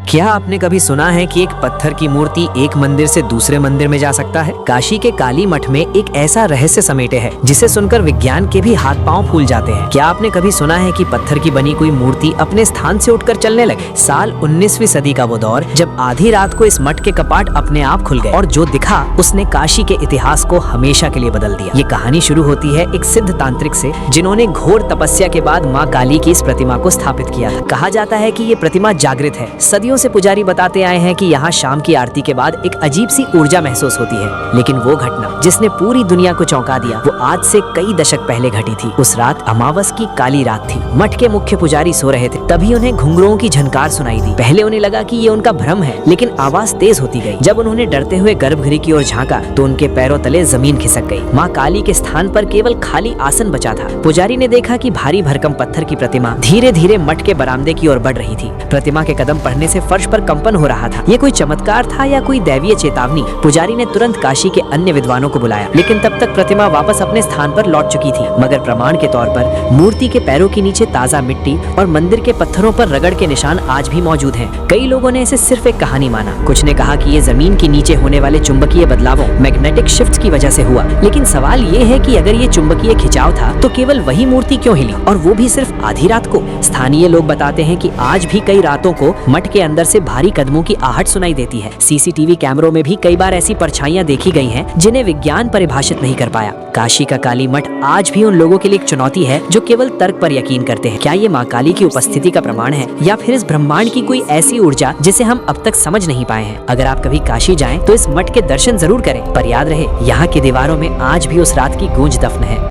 क्या आपने कभी सुना है कि एक पत्थर की मूर्ति एक मंदिर से दूसरे मंदिर में जा सकता है? काशी के काली मठ में एक ऐसा रहस्य समेटे है जिसे सुनकर विज्ञान के भी हाथ पांव फूल जाते हैं। क्या आपने कभी सुना है कि पत्थर की बनी कोई मूर्ति अपने स्थान से उठकर चलने लगे? साल 19वीं सदी का वो दौर जब आधी रात को इस मठ के कपाट अपने आप खुल गए और जो दिखा उसने काशी के इतिहास को हमेशा के लिए बदल दिया। ये कहानी शुरू होती है एक सिद्ध तांत्रिक से जिन्होंने घोर तपस्या के बाद माँ काली की इस प्रतिमा को स्थापित किया था। कहा जाता है कि ये प्रतिमा जागृत है। सदियों से पुजारी बताते आए हैं कि यहाँ शाम की आरती के बाद एक अजीब सी ऊर्जा महसूस होती है। लेकिन वो घटना जिसने पूरी दुनिया को चौंका दिया वो आज से कई दशक पहले घटी थी। उस रात अमावस की काली रात थी। मठ के मुख्य पुजारी सो रहे थे, तभी उन्हें घुंघरुओं की झनकार सुनाई दी। पहले उन्हें लगा कि ये उनका भ्रम है, लेकिन आवाज तेज होती गई। जब उन्होंने डरते हुए गर्भगृह की ओर झांका तो उनके पैरों तले जमीन खिसक गई। माँ काली के स्थान पर केवल खाली आसन बचा था। पुजारी ने देखा कि भारी भरकम पत्थर की प्रतिमा धीरे धीरे मठ के बरामदे की ओर बढ़ रही थी। प्रतिमा के कदम पड़ने से फर्श पर कंपन हो रहा था। ये कोई चमत्कार था या कोई दैवीय चेतावनी? पुजारी ने तुरंत काशी के अन्य विद्वानों को बुलाया, लेकिन तब तक प्रतिमा वापस अपने स्थान पर लौट चुकी थी। मगर प्रमाण के तौर पर मूर्ति के पैरों के नीचे ताजा मिट्टी और मंदिर के पत्थरों पर रगड़ के निशान आज भी मौजूद हैं। कई लोगों ने इसे सिर्फ एक कहानी माना। कुछ ने कहा कि ये जमीन के नीचे होने वाले चुंबकीय बदलावों मैग्नेटिक शिफ्ट्स की वजह से हुआ। लेकिन सवाल ये है कि अगर ये चुंबकीय खिंचाव था तो केवल वही मूर्ति क्यों हिली, और वो भी सिर्फ आधी रात को? स्थानीय लोग बताते हैं कि आज भी कई रातों को मठ के अंदर से भारी कदमों की आहट सुनाई देती है। सीसीटीवी कैमरों में भी कई बार ऐसी परछाइयां देखी गई हैं जिन्हें विज्ञान परिभाषित नहीं कर पाया। काशी का काली मठ आज भी उन लोगों के लिए एक चुनौती है जो केवल तर्क पर यकीन करते हैं। क्या ये माँ काली की उपस्थिति का प्रमाण है या फिर इस ब्रह्मांड की कोई ऐसी ऊर्जा जिसे हम अब तक समझ नहीं पाए हैं? अगर आप कभी काशी जाएं तो इस मठ के दर्शन जरूर करें, पर याद रहे यहाँ की दीवारों में आज भी उस रात की गूंज दफन है।